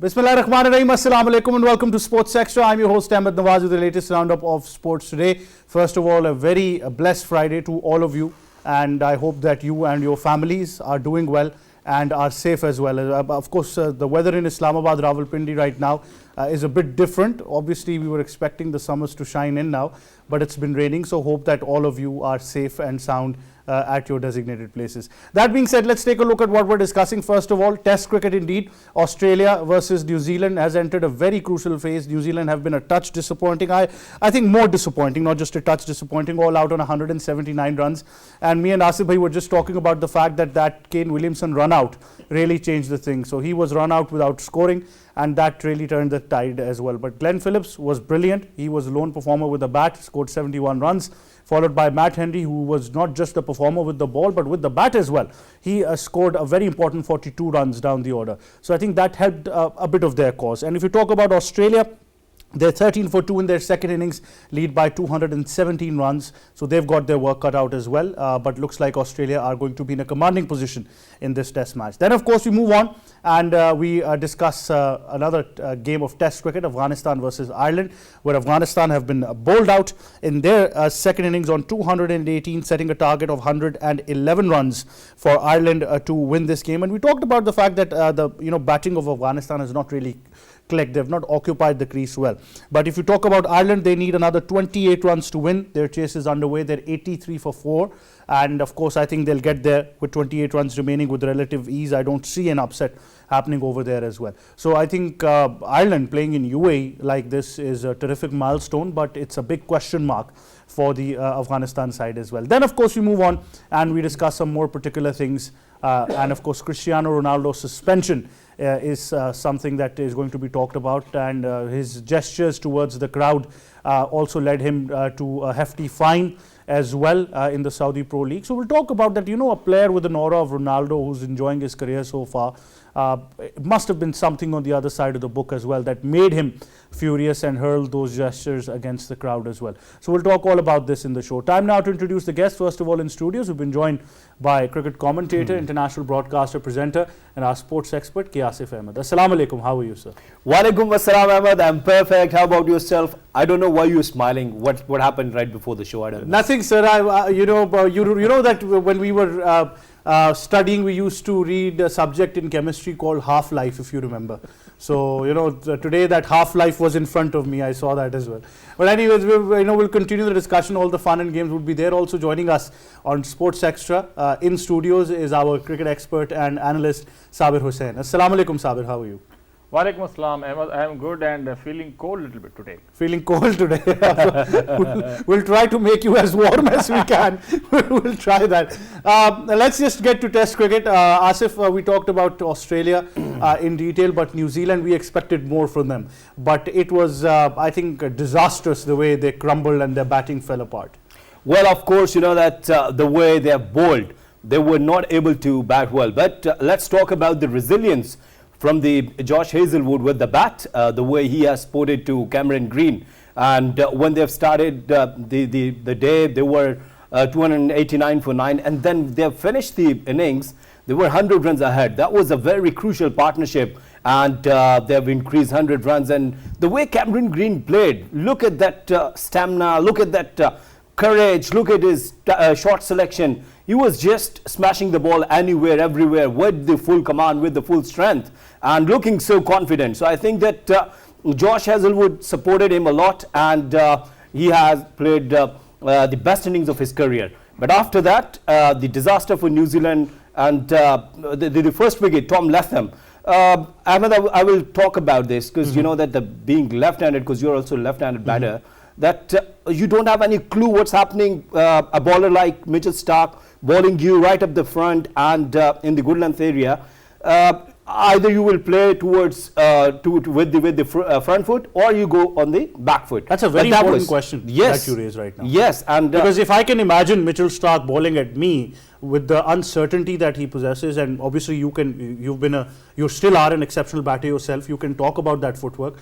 Bismillahirrahmanirrahim. Assalamu alaikum and welcome to Sports Extra. I'm your host Ahmed Nawaz with the latest roundup of sports today. First of all, a very blessed Friday to all of you, and I hope that you and your families are doing well and are safe as well. Of course, the weather in Islamabad, Rawalpindi right now is a bit different. Obviously, we were expecting the summers to shine in now, but it's been raining, so hope that all of you are safe and sound at your designated places. That being said, let's take a look at what we're discussing. First of all, Test cricket indeed. Australia versus New Zealand has entered a very crucial phase. New Zealand have been a touch disappointing. I think more disappointing, not just a touch disappointing, all out on 179 runs. And me and Asif bhai were just talking about the fact that Kane Williamson run out really changed the thing. So he was run out without scoring, and that really turned the tide as well. But Glenn Phillips was brilliant. He was a lone performer with the bat, scored 71 runs, followed by Matt Henry, who was not just a performer with the ball, but with the bat as well. He scored a very important 42 runs down the order. So I think that helped a bit of their cause. And if you talk about Australia, they're 13 for 2 in their second innings, lead by 217 runs. So they've got their work cut out as well. But looks like Australia are going to be in a commanding position in this test match. Then, of course, we move on and we discuss another game of test cricket, Afghanistan versus Ireland, where Afghanistan have been bowled out in their second innings on 218, setting a target of 111 runs for Ireland to win this game. And we talked about the fact that the batting of Afghanistan has not really clicked. They've not occupied the crease well. But if you talk about Ireland, they need another 28 runs to win. Their chase is underway. They're 83 for 4. And of course, I think they'll get there with 28 runs remaining with relative ease. I don't see an upset happening over there as well. So I think Ireland playing in UAE like this is a terrific milestone, but it's a big question mark for the Afghanistan side as well. Then, of course, we move on and we discuss some more particular things. And of course, Cristiano Ronaldo's suspension is something that is going to be talked about, and his gestures towards the crowd also led him to a hefty fine as well in the Saudi Pro League. So we'll talk about that. A player with an aura of Ronaldo who's enjoying his career so far, it must have been something on the other side of the book as well that made him furious and hurled those gestures against the crowd as well. So we'll talk all about this in the show. Time now to introduce the guests. First of all, in studios, we've been joined by cricket commentator, international broadcaster, presenter, and our sports expert, Asif Ahmed. Assalamu alaikum. How are you, sir? Walaikum assalam, Ahmed. I'm perfect. How about yourself? I don't know why you're smiling. What happened right before the show? I don't know. Nothing, sir. You know that when we were studying, we used to read a subject in chemistry called half-life, if you remember. So, today that half-life was in front of me. I saw that as well. But anyways, we'll continue the discussion. All the fun and games would be there. Also joining us on Sports Extra in studios is our cricket expert and analyst, Sabir Hussain. Assalamu alaikum, Sabir. How are you? Walaikum assalam. I am good and feeling cold a little bit today. Feeling cold today. We'll try to make you as warm as we can. We'll try that. Let's just get to Test cricket. Asif, we talked about Australia in detail, but New Zealand, we expected more from them. But it was, I think, disastrous the way they crumbled and their batting fell apart. Well, of course, that the way they have bowled, they were not able to bat well. But let's talk about the resilience from the Josh Hazlewood with the bat, the way he has sported to Cameron Green. And when they've started the day, they were 289 for 9. And then they've finished the innings, they were 100 runs ahead. That was a very crucial partnership. And they've increased 100 runs. And the way Cameron Green played, look at that stamina, look at that courage, look at his shot selection. He was just smashing the ball anywhere, everywhere, with the full command, with the full strength, and looking so confident. So I think that Josh Hazlewood supported him a lot, and he has played the best innings of his career. But after that, the disaster for New Zealand and the first wicket, Tom Latham. Ahmed, I will talk about this because you know that being left-handed, because you're also a left-handed batter, that you don't have any clue what's happening. A bowler like Mitchell Starc bowling you right up the front and in the good length area. Either you will play towards with the front foot, or you go on the back foot. That's a very important question that you raise right now. Yes, and because if I can imagine Mitchell Starc bowling at me with the uncertainty that he possesses, and obviously you still are an exceptional batter yourself. You can talk about that footwork.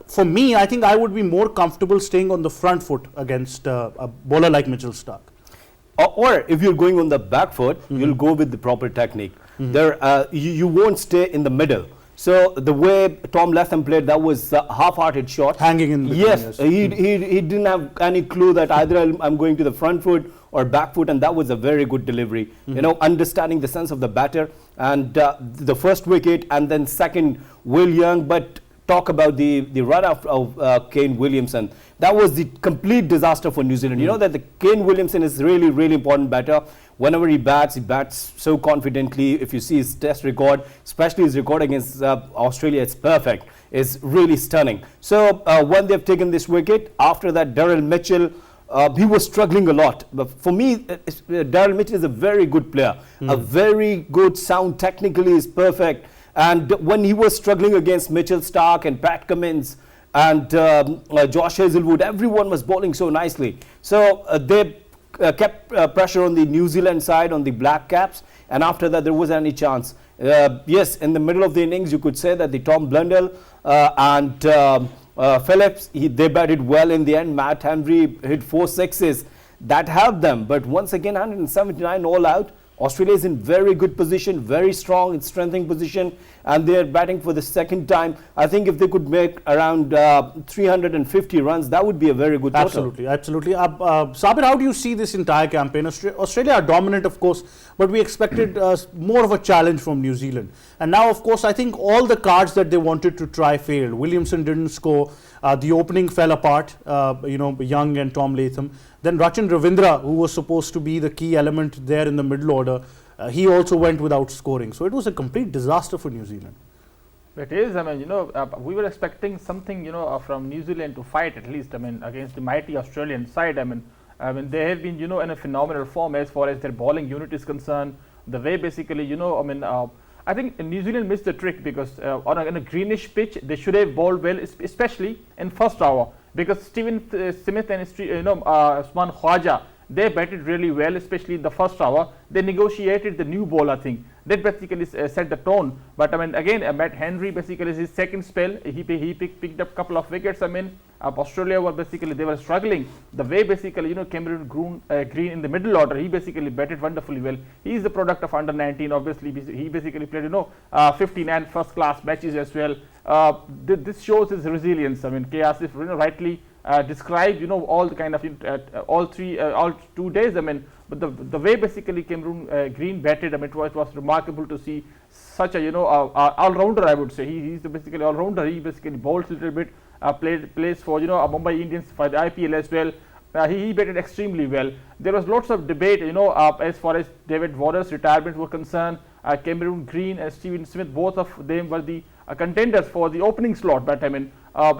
For me, I think I would be more comfortable staying on the front foot against a bowler like Mitchell Starc. Or if you're going on the back foot, you'll go with the proper technique. There, you won't stay in the middle. So the way Tom Latham played, that was a half-hearted shot. Hanging in between, Yes, he didn't have any clue that either I'm going to the front foot or back foot, and that was a very good delivery. You know, understanding the sense of the batter, and the first wicket, and then second, Will Young. But talk about the run of Kane Williamson. That was the complete disaster for New Zealand. You know that the Kane Williamson is really important batter. Whenever he bats so confidently. If you see his test record, especially his record against Australia, it's perfect. It's really stunning. So when they've taken this wicket, after that, Daryl Mitchell, he was struggling a lot. But for me, Daryl Mitchell is a very good player. A very good sound, technically is perfect. And when he was struggling against Mitchell Starc and Pat Cummins and Josh Hazlewood, everyone was bowling so nicely. So they kept pressure on the New Zealand side, on the Black Caps, and after that there wasn't any chance. Yes, in the middle of the innings you could say that the Tom Blundell and Phillips, they batted well in the end. Matt Henry hit 4 sixes. That helped them, but once again 179 all out. Australia is in very good position, very strong in strengthening position, and they are batting for the second time. I think if they could make around 350 runs, that would be a very good total. Absolutely. Sabir, how do you see this entire campaign? Australia are dominant, of course, but we expected more of a challenge from New Zealand. And now, of course, I think all the cards that they wanted to try failed. Williamson didn't score. The opening fell apart, Young and Tom Latham. Then Rachin Ravindra, who was supposed to be the key element there in the middle order, he also went without scoring. So it was a complete disaster for New Zealand. It is. I mean, we were expecting something, from New Zealand to fight at least. I mean, against the mighty Australian side. I mean, they have been, in a phenomenal form as far as their bowling unit is concerned. The way basically, I think New Zealand missed the trick because on a greenish pitch, they should have bowled well, especially in first hour. Because Stephen Smith and Usman Khwaja, they batted really well, especially in the first hour. They negotiated the new ball, I think. That basically set the tone. But I mean, again, Matt Henry basically is his second spell. He picked up a couple of wickets. I mean, Australia were basically, they were struggling. The way basically, Cameron Green in the middle order, he basically batted wonderfully well. He is the product of under 19. Obviously, he basically played, 59 first class matches as well. This shows his resilience. I mean, K. Asif, rightly described, all the kind of all 2 days. I mean, but the way basically Cameron Green batted, I mean, it was remarkable to see such a all-rounder. I would say he's basically all-rounder. He basically bowls a little bit, plays for Mumbai Indians for the IPL as well. He batted extremely well. There was lots of debate, as far as David Warner's retirement were concerned. Cameron Green and Stephen Smith, both of them were the contenders for the opening slot. But I mean,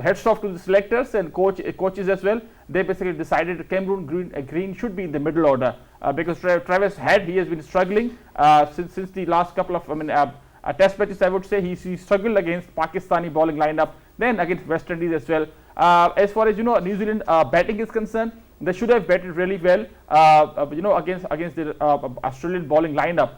heads off to the selectors and coaches as well. They basically decided Cameron Green should be in the middle order because Travis Head, he has been struggling since the last couple of test matches. I would say he struggled against Pakistani bowling lineup, then against West Indies as well. As far as New Zealand batting is concerned, they should have batted really well against the Australian bowling lineup.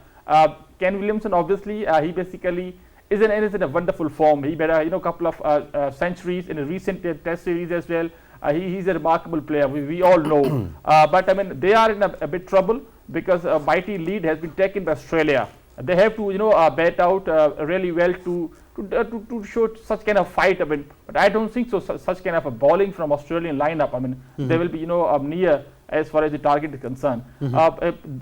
Ken Williamson, obviously, he basically is in a wonderful form. He batted a couple of centuries in a recent test series as well. He's a remarkable player, we all know. But I mean, they are in a bit trouble because a mighty lead has been taken by Australia. They have to bat out really well to show such kind of fight. I mean, but I don't think so. Such kind of a bowling from Australian lineup. I mean, they will be near as far as the target is concerned.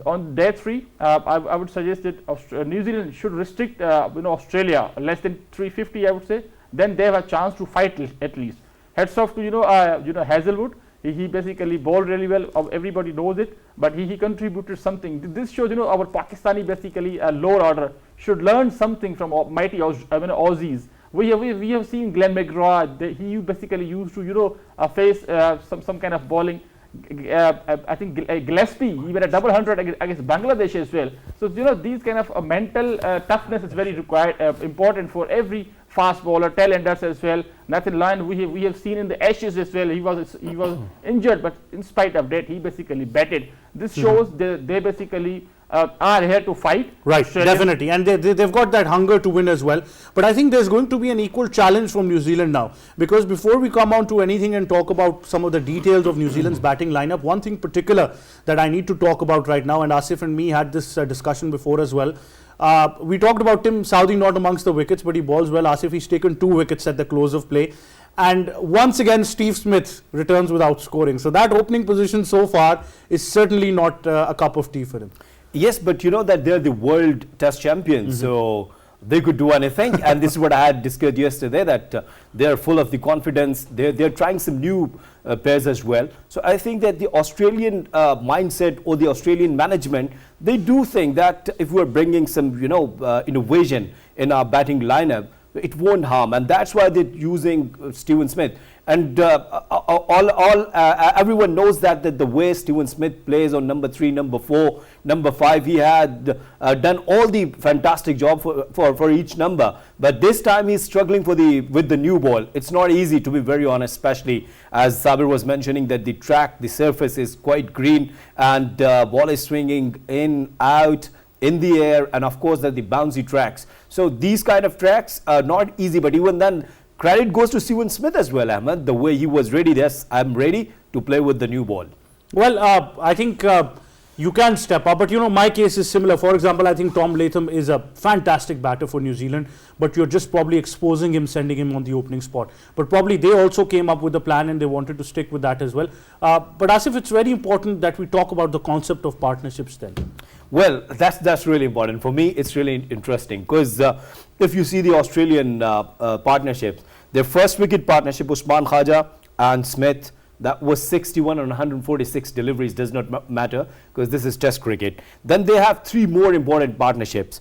On day 3, I would suggest that New Zealand should restrict Australia less than 350. I would say. Then they have a chance to fight at least. Heads off to Hazlewood. He basically bowled really well. Everybody knows it, but he contributed something. This shows our Pakistani basically lower order should learn something from mighty Aussies. We have seen Glenn McGrath. He basically used to face some kind of bowling. I think Gillespie, he went a double hundred against Bangladesh as well. So these kind of mental toughness is very important for every fast bowler, tailenders as well. Nathan Lyon, we have seen in the Ashes as well. He was injured, but in spite of that, he basically batted. This shows they basically are here to fight. Right, definitely, and they've got that hunger to win as well. But I think there's going to be an equal challenge from New Zealand now, because before we come on to anything and talk about some of the details of New Zealand's batting lineup, one thing particular that I need to talk about right now, and Asif and me had this discussion before as well. We talked about Tim Southee not amongst the wickets, but he bowls well. Asif, he's taken 2 wickets at the close of play. And once again, Steve Smith returns without scoring. So that opening position so far is certainly not a cup of tea for him. Yes, but you know that they're the world test champions, so they could do anything. And this is what I had discussed yesterday, that they're full of the confidence. They're trying some new pairs as well. So I think that the Australian mindset or the Australian management, they do think that if we're bringing some, innovation in our batting lineup, it won't harm, and that's why they're using Steven Smith. And everyone knows that the way Steven Smith plays on number 3, number 4, number 5, he had done all the fantastic job for each number. But this time he's struggling with the new ball. It's not easy, to be very honest, especially as Sabir was mentioning that the surface is quite green, and ball is swinging in, out, in the air, and of course that the bouncy tracks. So these kind of tracks are not easy, but even then credit goes to Steven Smith as well, Ahmed, the way he was ready. Yes, I'm ready to play with the new ball. Well, I think you can step up, but my case is similar. For example, I think Tom Latham is a fantastic batter for New Zealand, but you're just probably exposing him, sending him on the opening spot. But probably they also came up with a plan and they wanted to stick with that as well. But Asif, it's very important that we talk about the concept of partnerships then. Well, that's really important. For me, it's really interesting because if you see the Australian partnerships, their first wicket partnership, Usman Khaja and Smith, that was 61 on 146 deliveries, does not matter because this is Test cricket. Then they have 3 more important partnerships.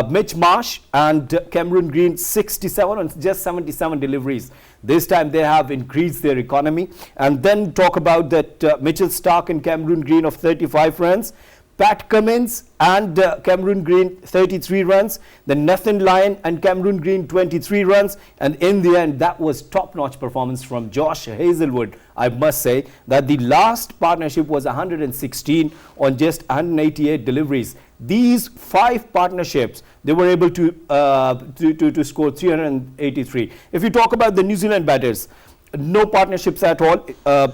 Mitch Marsh and Cameron Green, 67 on just 77 deliveries. This time they have increased their economy. And then talk about that Mitchell Starc and Cameron Green of 35 runs. Pat Cummins and Cameron Green 33 runs, then Nathan Lyon and Cameron Green 23 runs, and in the end that was top-notch performance from Josh Hazlewood. I must say that the last partnership was 116 on just 188 deliveries. These 5 partnerships, they were able to score 383. If you talk about the New Zealand batters, no partnerships at all,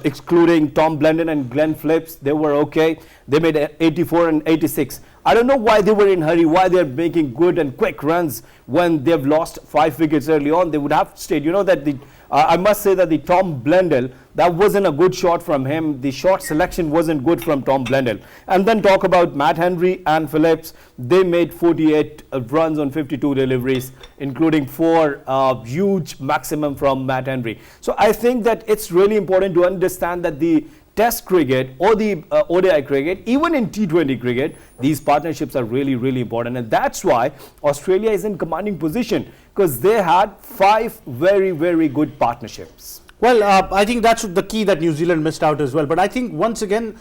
excluding Tom Blendon and Glenn Phillips. They were okay. They made 84 and 86. I don't know why they were in a hurry, why they're making good and quick runs when they've lost 5 wickets early on. They would have stayed. You know that I must say that the Tom Blendell, that wasn't a good shot from him. The shot selection wasn't good from Tom Blendell. And then talk about Matt Henry and Phillips. They made 48 runs on 52 deliveries, including 4 huge maximum from Matt Henry. So I think that it's really important to understand that the Test cricket or the ODI cricket, even in T20 cricket, these partnerships are really, really important. And that's why Australia is in commanding position, because they had 5 very, very good partnerships. Well, I think that's the key that New Zealand missed out as well. But I think once again,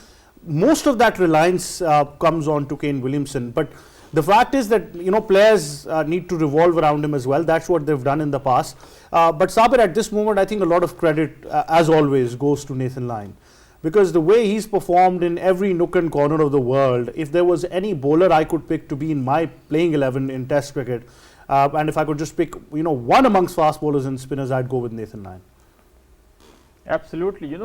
most of that reliance comes on to Kane Williamson. But the fact is that, players need to revolve around him as well. That's what they've done in the past. But Sabir, at this moment, I think a lot of credit, as always, goes to Nathan Lyon. Because the way he's performed in every nook and corner of the world, if there was any bowler I could pick to be in my playing 11 in Test cricket, and if I could just pick, one amongst fast bowlers and spinners, I'd go with Nathan Lyon. Absolutely.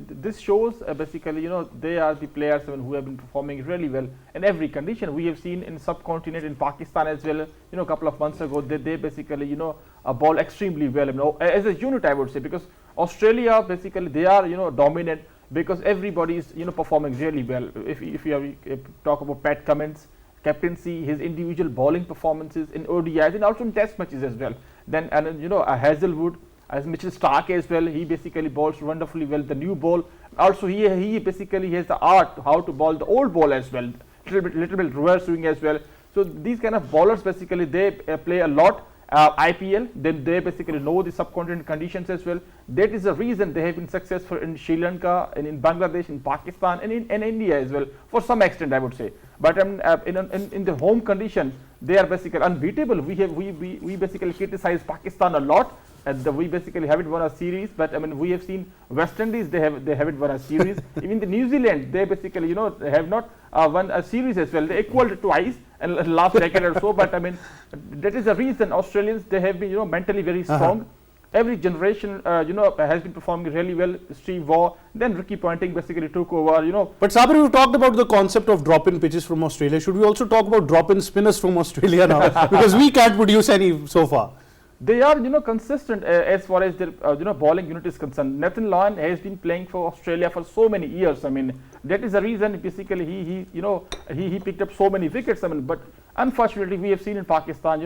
This shows basically, they are the players who have been performing really well in every condition. We have seen in subcontinent, in Pakistan as well, a couple of months ago, they basically, bowl extremely well. As a unit, I would say, because Australia, basically, they are, dominant, because everybody is performing really well. If you talk about Pat Cummins, captaincy, his individual bowling performances in ODIs and also in Test matches as well. Then Hazlewood, as Mitchell Starc as well, he basically bowls wonderfully well. The new ball, also he basically has the art how to bowl the old ball as well, little bit reverse swing as well. So these kind of bowlers basically they play a lot. IPL, then they basically know the subcontinent conditions as well. That is the reason they have been successful in Sri Lanka and in Bangladesh, in Pakistan, and in India as well, for some extent, I would say. But in the home conditions, they are basically unbeatable. We basically criticize Pakistan a lot, and we basically haven't won a series. But we have seen West Indies, they haven't won a series. Even the New Zealand, they basically have not won a series as well. They equaled twice in last decade or so. But that is the reason Australians, they have been mentally very strong. every generation, has been performing really well. Steve Waugh, then Ricky Ponting basically took over. But Sabir, you talked about the concept of drop-in pitches from Australia. Should we also talk about drop-in spinners from Australia now? Because we can't produce any so far. They are, consistent as far as their, bowling unit is concerned. Nathan Lyon has been playing for Australia for so many years. I mean, that is the reason basically he picked up so many wickets. I mean, but unfortunately, we have seen in Pakistan,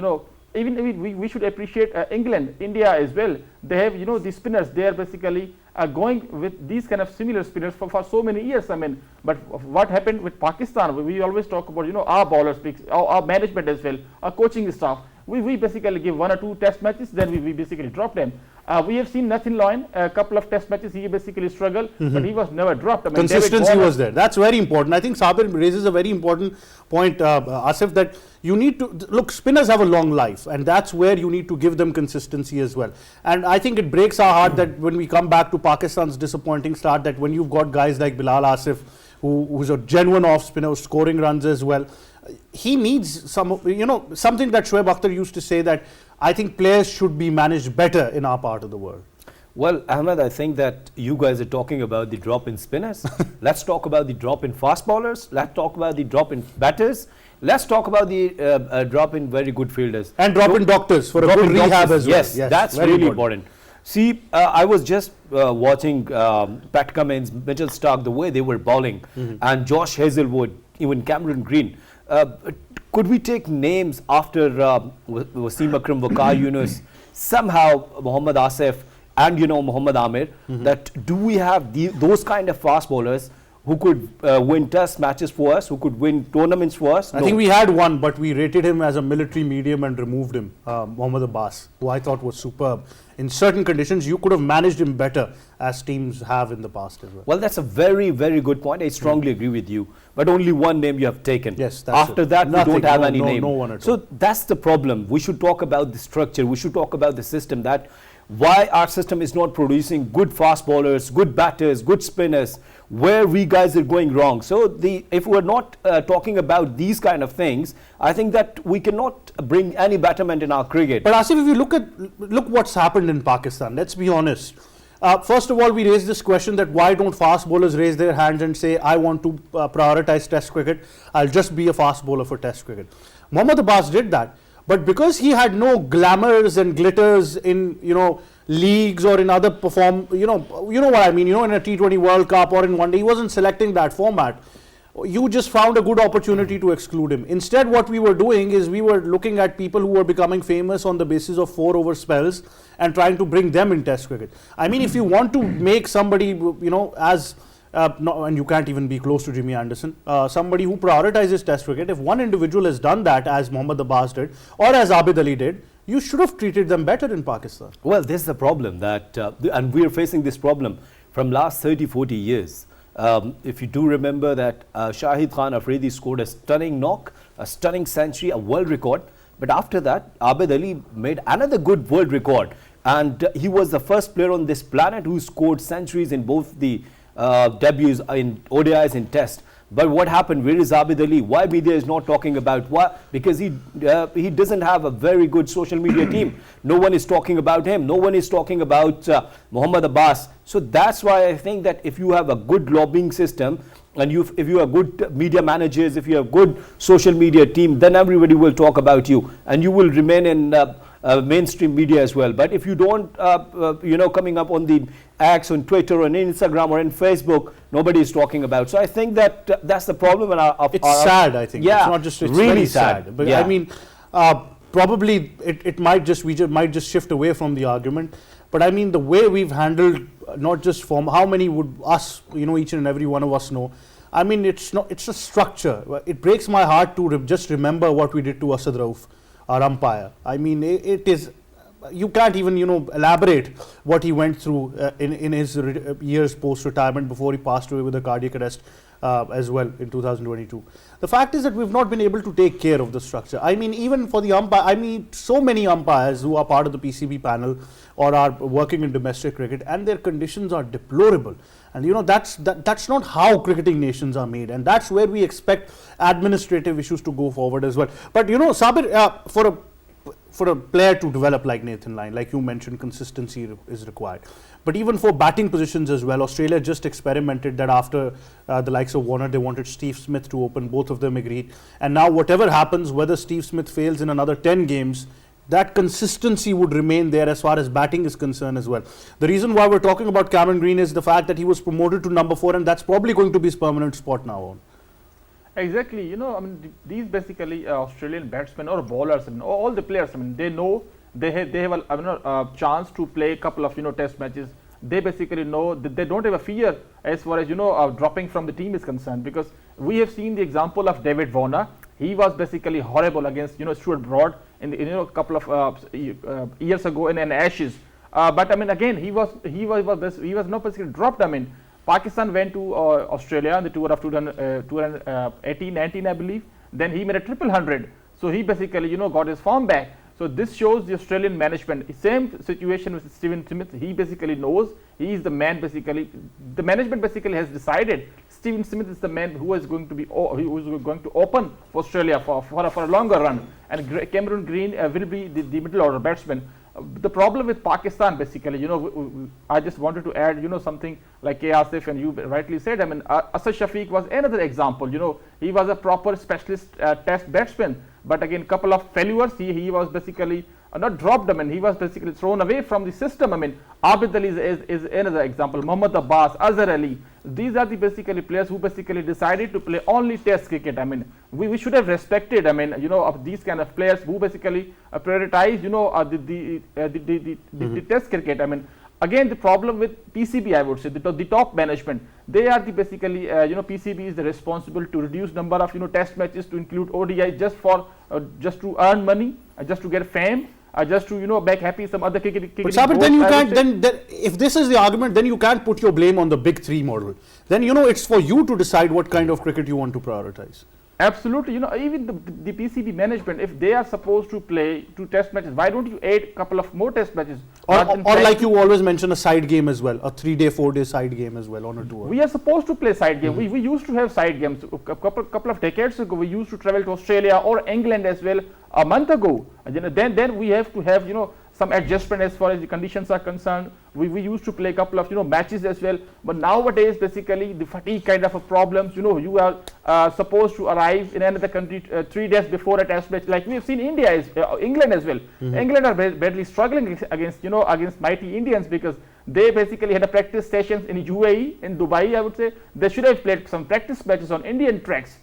even we should appreciate England, India as well. They have, the spinners. They are basically going with these kind of similar spinners for so many years. I mean, but what happened with Pakistan? We always talk about, our bowlers, our management as well, our coaching staff. We basically give 1 or 2 test matches, then we basically drop them. We have seen Nathan Lyon, a couple of test matches, he basically struggled, but he was never dropped. I mean, consistency was there. That's very important. I think Sabir raises a very important point, Asif, that you need to, look, spinners have a long life, and that's where you need to give them consistency as well. And I think it breaks our heart that when we come back to Pakistan's disappointing start, that when you've got guys like Bilal Asif, who's a genuine off spinner, scoring runs as well, he needs some, something that Shoaib Akhtar used to say, that I think players should be managed better in our part of the world. Well, Ahmed, I think that you guys are talking about the drop in spinners. Let's talk about the drop in fast bowlers. Let's talk about the drop in batters. Let's talk about the drop in very good fielders. And drop in doctors for a good rehab as well. Yes, that's really important. See, I was just watching Pat Cummins, Mitchell Starc, the way they were bowling, and Josh Hazlewood, even Cameron Green. Could we take names after Wasim Akram, Waqar Yunus, somehow Mohammad Asif and Mohammad Amir, that do we have those kind of fast bowlers who could win test matches for us, who could win tournaments for us? I think we had one, but we rated him as a military medium and removed him, Mohammad Abbas, who I thought was superb. In certain conditions, you could have managed him better, as teams have in the past as well. Well, that's a very, very good point. I strongly agree with you. But only one name you have taken. Yes, that's After that, Nothing, we don't have any name. No one at all. So that's the problem. We should talk about the structure. We should talk about the system, that why our system is not producing good fast bowlers, good batters, good spinners, where we guys are going wrong. So if we're not talking about these kind of things, I think that we cannot bring any betterment in our cricket. But Asif, if you look what's happened in Pakistan, let's be honest. First of all, we raised this question that why don't fast bowlers raise their hands and say, I want to prioritize test cricket, I'll just be a fast bowler for test cricket. Mohammad Abbas did that. But because he had no glamours and glitters in, leagues or in other you know what I mean, in a T20 World Cup or in one day, he wasn't selecting that format. You just found a good opportunity to exclude him. Instead, what we were doing is we were looking at people who were becoming famous on the basis of 4-over spells and trying to bring them in test cricket. I mean, if you want to make somebody, and you can't even be close to Jimmy Anderson, somebody who prioritizes test cricket, if one individual has done that, as Mohammad Abbas did, or as Abid Ali did, you should have treated them better in Pakistan. Well, this is the problem, that, and we are facing this problem from last 30-40 years. If you do remember that Shahid Khan Afridi scored a stunning knock, a stunning century, a world record. But after that, Abid Ali made another good world record. And he was the first player on this planet who scored centuries in both the debuts in ODIs and Test. But what happened? Where is Abid Ali? Why media is not talking about why? Because he doesn't have a very good social media team. No one is talking about him. No one is talking about Mohammad Abbas. So that's why I think that if you have a good lobbying system, and if you have good media managers, if you have good social media team, then everybody will talk about you, and you will remain in mainstream media as well. But if you don't, coming up on the X, on Twitter, on Instagram, or on Facebook, nobody is talking about. So I think that that's the problem. It's sad, I think. Yeah, it's not just, it's really very sad. But yeah. I mean, probably we might just shift away from the argument. But I mean, the way we've handled, not just form, how many would us, each and every one of us know. I mean, it's a structure. It breaks my heart to just remember what we did to Asad Rauf, our umpire. I mean, it is, you can't even, elaborate what he went through in his years post-retirement before he passed away with a cardiac arrest as well in 2022. The fact is that we've not been able to take care of the structure. I mean, even for the umpire, I mean, so many umpires who are part of the PCB panel or are working in domestic cricket, and their conditions are deplorable. And that's not how cricketing nations are made, and that's where we expect administrative issues to go forward as well. But Sabir, for a player to develop like Nathan Lyon, like you mentioned, consistency is required. But even for batting positions as well, Australia just experimented that after the likes of Warner, they wanted Steve Smith to open. Both of them agreed. And now whatever happens, whether Steve Smith fails in another 10 games, that consistency would remain there as far as batting is concerned as well. The reason why we're talking about Cameron Green is the fact that he was promoted to number 4, and that's probably going to be his permanent spot now on. Exactly, you know, I mean, these basically Australian batsmen or bowlers, I mean, all the players, I mean, they know they have a chance to play a couple of, test matches. They basically know that they don't have a fear as far as, dropping from the team is concerned, because we have seen the example of David Warner. He was basically horrible against, Stuart Broad in the, a couple of years ago in an Ashes. But I mean, again, he was not basically dropped. I mean, Pakistan went to Australia on the tour of 2018-19, I believe. Then he made a 100. So he basically, got his form back. So this shows the Australian management. Same situation with Steven Smith. He basically knows he is the man. Basically, the management basically has decided Steven Smith is the man who is going to be going to open for Australia for a longer run, and Cameron Green will be the middle order batsman. The problem with Pakistan, basically, I just wanted to add, something like K. Asif, and you rightly said, I mean, Asad Shafiq was another example. He was a proper specialist test batsman, but again, couple of failures. He was basically not dropped. I mean, he was basically thrown away from the system. I mean, Abid Ali is another example. Muhammad Abbas, Azhar Ali. These are the basically players who basically decided to play only test cricket. I mean, we should have respected, I mean, of these kind of players who basically prioritize, the test cricket. I mean, again, the problem with PCB, I would say, the top management, they are the basically, PCB is the responsible to reduce number of, test matches to include ODI just to earn money, just to get fame. Just to make happy some other cricket. But Sabir, then you can't. Then if this is the argument, then you can't put your blame on the big three model. Then it's for you to decide what kind of cricket you want to prioritize. Absolutely, even the PCB management, if they are supposed to play 2 test matches, why don't you add a couple of more test matches? Or like you always mention, a side game as well, a 3-day, 4-day side game as well on a tour. We are supposed to play side game. We used to have side games. A couple of decades ago, we used to travel to Australia or England as well a month ago. And then we have to have, some adjustment as far as the conditions are concerned. We used to play a couple of matches as well, but nowadays basically the fatigue kind of a problems. You are supposed to arrive in another country 3 days before a test match, like we have seen England as well. England are badly struggling against mighty Indians, because they basically had a practice sessions in UAE, in Dubai. I would say they should have played some practice matches on Indian tracks.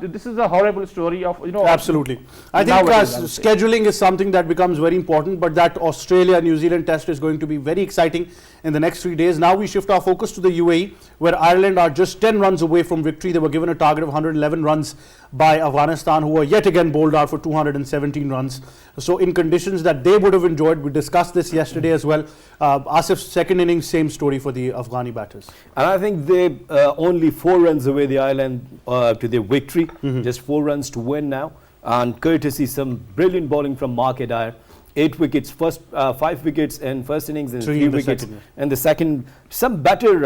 This is a horrible story of Absolutely. I think scheduling is something that becomes very important, but that Australia-New Zealand test is going to be very exciting in the next 3 days. Now we shift our focus to the UAE, where Ireland are just 10 runs away from victory. They were given a target of 111 runs by Afghanistan, who were yet again bowled out for 217 runs. So in conditions that they would have enjoyed, we discussed this yesterday as well. Asif's second innings, same story for the Afghani batters. And I think they only 4 runs away, the Ireland, to their victory. Just 4 runs to win now. And courtesy some brilliant bowling from Mark Adair. 8 wickets, 5 wickets in first innings and 3 wickets in the second. Some better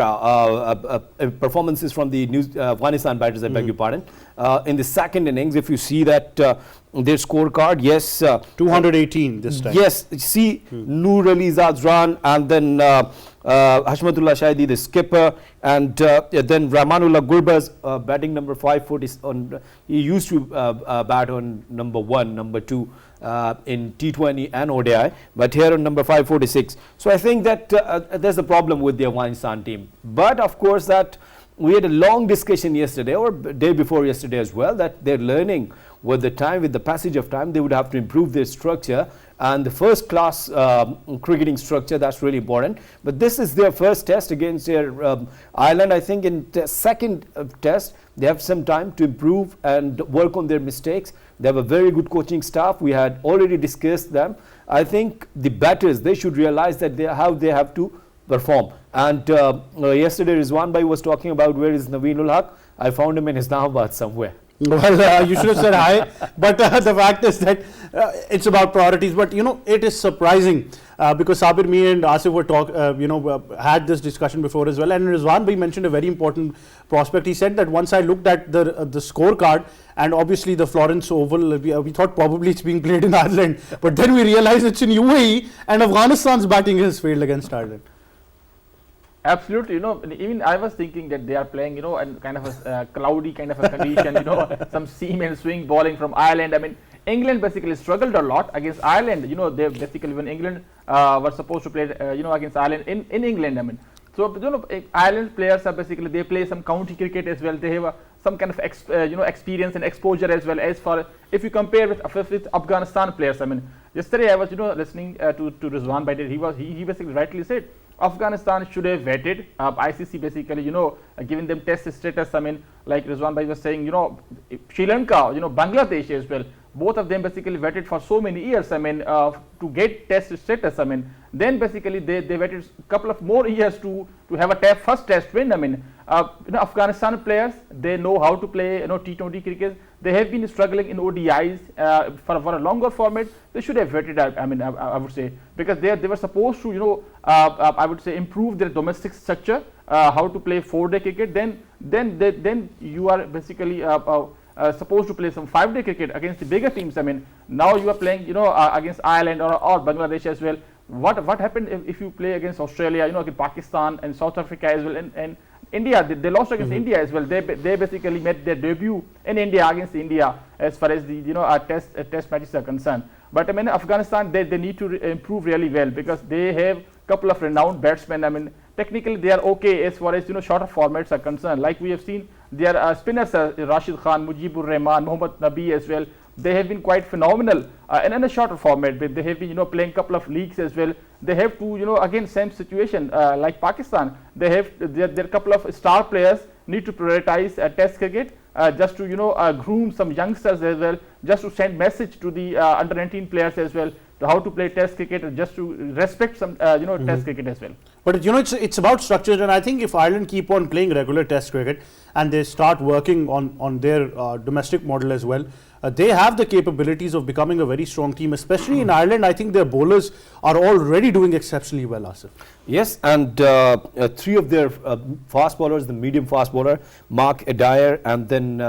performances from the Afghanistan batters, I beg your pardon. In the second innings, if you see that their scorecard, yes. 218 this time. Yes, see Noor Ali Zad's run, and then Hashmatullah Shahidi, the skipper, and then Rahmanullah Gurba's batting number 540. He used to bat on number 1, number 2 in T20 and ODI, but here on number 546. So I think that there's a problem with the Afghanistan team. But of course, that we had a long discussion yesterday, or day before yesterday as well, that they're learning with the time, with the passage of time, they would have to improve their structure, and the first class cricketing structure, that's really important. But this is their first test against their Ireland. I think in the second test, they have some time to improve and work on their mistakes. They have a very good coaching staff. We had already discussed them. I think the batters, they should realize that how they have to perform. And yesterday Rizwan Bhai was talking about where is Naveenul Haq. I found him in Islamabad somewhere. Well, you should have said hi, but the fact is that it's about priorities. But it is surprising because Sabir, me and Asif were had this discussion before as well. And Rizwan bhai mentioned a very important prospect. He said that once I looked at the scorecard and obviously the Florence Oval, we thought probably it's being played in Ireland, but then we realized it's in UAE and Afghanistan's batting has failed against Ireland. Absolutely, even I was thinking that they are playing, and kind of a cloudy kind of a condition, some seam and swing bowling from Ireland. I mean, England basically struggled a lot against Ireland. They basically, when England were supposed to play, against Ireland in England. I mean, so Ireland players are basically, they play some county cricket as well. They have some kind of experience and exposure as well. As far if you compare with Afghanistan players, I mean, yesterday I was listening to Rizwan Bhai. He basically rightly said Afghanistan should have vetted ICC basically, giving them test status. I mean, like Rizwan Bhai was saying, Sri Lanka, Bangladesh as well. Both of them basically waited for so many years. I mean, to get test status. I mean, then basically they waited a couple of more years to have a first test win. I mean, Afghanistan players, they know how to play T20 cricket. They have been struggling in ODIs for a longer format. They should have waited. I mean, I would say, because they were supposed to I would say improve their domestic structure, how to play 4-day cricket. Then you are basically supposed to play some 5-day cricket against the bigger teams. I mean, now you are playing against Ireland or Bangladesh as well. What happened if you play against Australia, against Pakistan and South Africa as well, and India? They lost against India as well. They basically made their debut in India against India as far as the test matches are concerned. But I mean, Afghanistan, they need to improve really well, because they have a couple of renowned batsmen. I mean, technically they are okay as far as shorter formats are concerned. Like we have seen, their spinners Rashid Khan, Mujibur Rahman, Mohammad Nabi as well. They have been quite phenomenal in a shorter format. But they have been playing a couple of leagues as well. They have to again same situation like Pakistan. They have their couple of star players need to prioritize test cricket just to groom some youngsters as well, just to send message to the under 19 players as well, to how to play test cricket, and just to respect some test cricket as well. But it's about structure, and I think if Ireland keep on playing regular test cricket and they start working on their domestic model as well, they have the capabilities of becoming a very strong team, especially in Ireland. I think their bowlers are already doing exceptionally well, Asif. Yes, and 3 of their fast bowlers, the medium fast bowler, Mark Adair, and then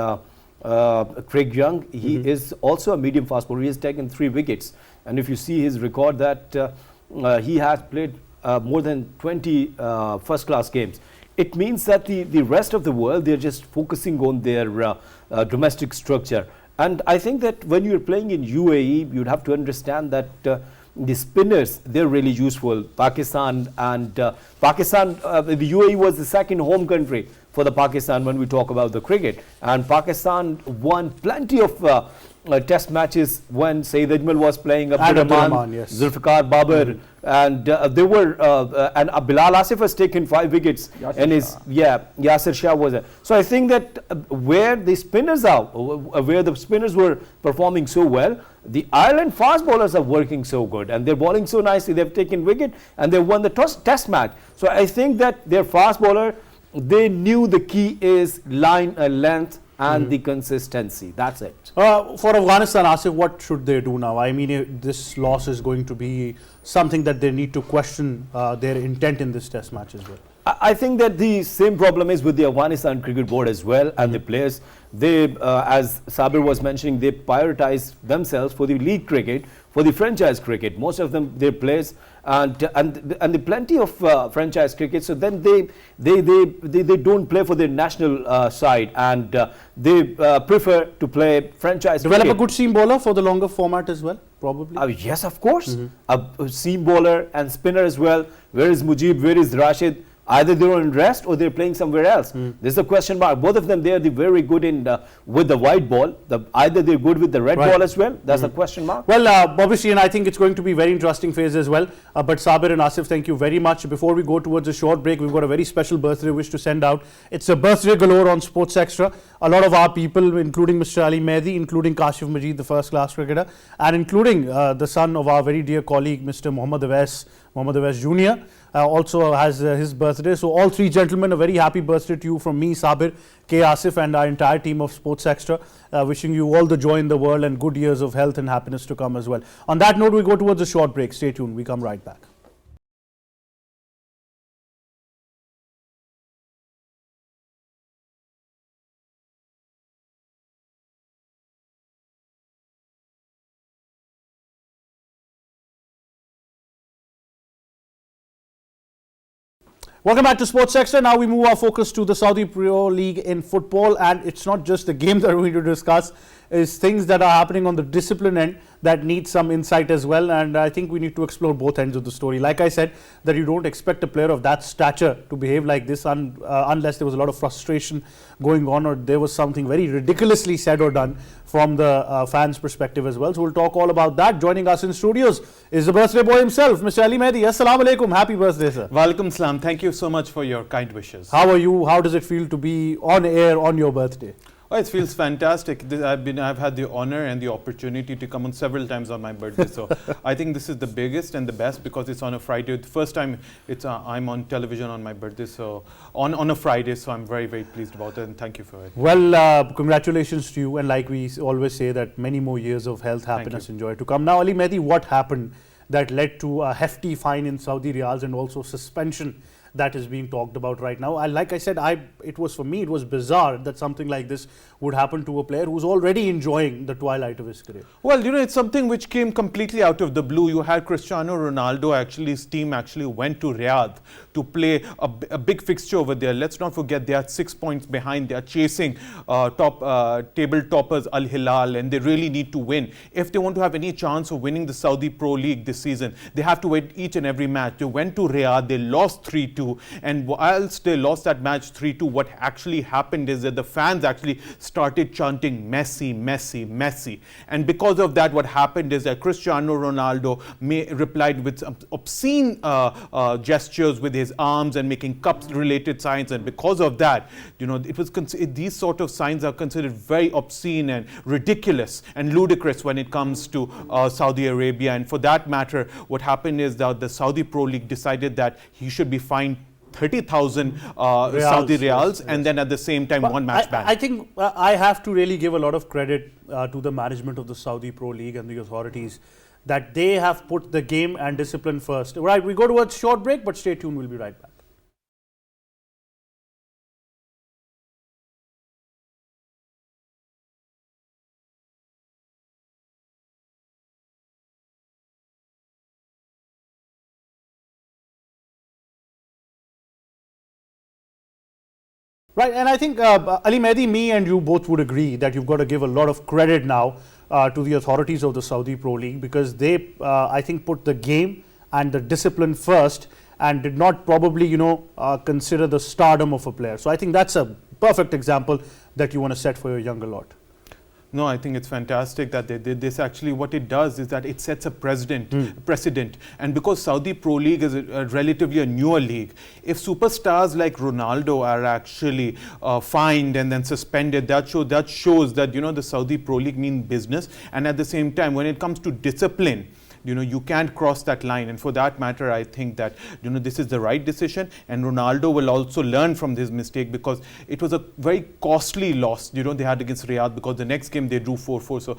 Craig Young, he is also a medium fast bowler. He has taken 3 wickets. And if you see his record, that he has played more than 20 first-class games. It means that the rest of the world, they're just focusing on their domestic structure. And I think that when you're playing in UAE, you'd have to understand that the spinners, they're really useful. Pakistan, the UAE was the second home country for the Pakistan when we talk about the cricket. And Pakistan won plenty of test matches when Saeed Ajmal was playing, Rahman, yes. Zulfikar Babar, and they were and Bilal Asif has taken 5 wickets, and Yasir Shah was there. So I think that where the spinners are, where the spinners were performing so well, the Ireland fast bowlers are working so good, and they're bowling so nicely. They've taken wicket and they won the test match. So I think that their fast bowler, they knew the key is line length and the consistency. That's it. For Afghanistan, Asif, what should they do now? I mean, this loss is going to be something that they need to question their intent in this test match as well. I think that the same problem is with the Afghanistan cricket board as well, and the players. They, as Sabir was mentioning, they prioritize themselves for the league cricket, for the franchise cricket. Most of them, their players, and the plenty of franchise cricket. So then they don't play for their national side, and they prefer to play franchise Develop cricket. a good seam bowler for the longer format as well, probably. Yes, of course. A seam bowler and spinner as well. Where is Mujib? Where is Rashid? Either they're on rest or they're playing somewhere else. There's a question mark. Both of them, they are very good in with the white ball. Either they're good with the red ball as well. That's a question mark. Well, obviously, and I think it's going to be very interesting phase as well. But Sabir and Asif, thank you very much. Before we go towards a short break, we've got a very special birthday wish to send out. It's a birthday galore on Sports Extra. A lot of our people, including Mr. Ali Mehdi, including Kashif Majid, the first-class cricketer, and including the son of our very dear colleague, Mr. Mohammad Awais, Mohammad Awais Jr. Also has his birthday. So all three gentlemen, a very happy birthday to you from me, Sabir, K. Asif and our entire team of Sports Extra. Wishing you all the joy in the world and good years of health and happiness to come as well. On that note, we go towards a short break. Stay tuned. We come right back. Welcome back to Sports Extra. Now we move our focus to the Saudi Pro League in football, and it's not just the game that we're going to discuss, it's things that are happening on the discipline end that need some insight as well, and I think we need to explore both ends of the story. Like I said, that you don't expect a player of that stature to behave like this unless there was a lot of frustration going on or there was something very ridiculously said or done from the fans' perspective as well. So we'll talk all about that. Joining us in studios is the birthday boy himself, Mr. Ali Mehdi. Assalamu alaikum. Happy birthday, sir. Walaikum salam. Thank you so much for your kind wishes. How are you? How does it feel to be on air on your birthday? Oh, it feels fantastic. I've had the honor and the opportunity to come on several times on my birthday. So I think this is the biggest and the best because it's on a Friday. The first time I'm on television on my birthday, so on a Friday. So I'm very, very pleased about it, and thank you for it. Well, congratulations to you, and like we always say, that many more years of health, happiness, and joy to come. Now, Ali Mehdi, what happened that led to a hefty fine in Saudi riyals and also suspension that is being talked about right now? And like I said, it was bizarre that something like this would happen to a player who's already enjoying the twilight of his career. Well, it's something which came completely out of the blue. You had Cristiano Ronaldo, his team went to Riyadh to play a big fixture over there. Let's not forget they are 6 points behind. They are chasing table toppers Al Hilal, and they really need to win. If they want to have any chance of winning the Saudi Pro League this season, they have to win each and every match. They went to Riyadh, they lost 3-2. And whilst they lost that match 3-2, what actually happened is that the fans actually started chanting Messi, Messi, Messi. And because of that, what happened is that Cristiano Ronaldo replied with some obscene gestures with his arms and making cups-related signs. And because of that, these sort of signs are considered very obscene and ridiculous and ludicrous when it comes to Saudi Arabia. And for that matter, what happened is that the Saudi Pro League decided that he should be fined 30,000 Saudi riyals, and then at the same time, one match ban. I think I have to really give a lot of credit to the management of the Saudi Pro League and the authorities that they have put the game and discipline first. Right, we go to a short break, but stay tuned, we'll be right back. Right, and I think Ali Mehdi, me and you both would agree that you've got to give a lot of credit now to the authorities of the Saudi Pro League, because they, I think, put the game and the discipline first and did not probably, consider the stardom of a player. So I think that's a perfect example that you want to set for your younger lot. No, I think it's fantastic that they did this. Actually, what it does is that it sets a precedent. And because Saudi Pro League is relatively a newer league, if superstars like Ronaldo are actually fined and then suspended, that shows that, the Saudi Pro League means business. And at the same time, when it comes to discipline, you can't cross that line. And for that matter, I think that, this is the right decision. And Ronaldo will also learn from this mistake, because it was a very costly loss, they had against Riyadh, because the next game they drew 4-4. So,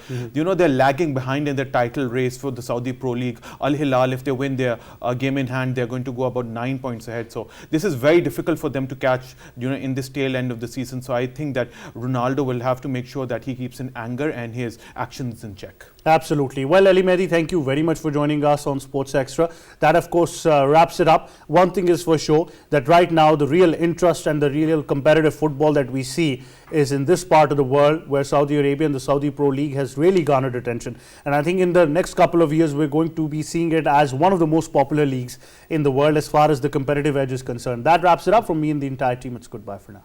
they're lagging behind in the title race for the Saudi Pro League. Al Hilal, if they win their game in hand, they're going to go about 9 points ahead. So this is very difficult for them to catch, in this tail end of the season. So I think that Ronaldo will have to make sure that he keeps in anger and his actions in check. Absolutely. Well, Ali Mehdi, thank you very much for joining us on Sports Extra. That, of course, wraps it up. One thing is for sure, that right now the real interest and the real competitive football that we see is in this part of the world, where Saudi Arabia and the Saudi Pro League has really garnered attention. And I think in the next couple of years, we're going to be seeing it as one of the most popular leagues in the world as far as the competitive edge is concerned. That wraps it up from me and the entire team. It's goodbye for now.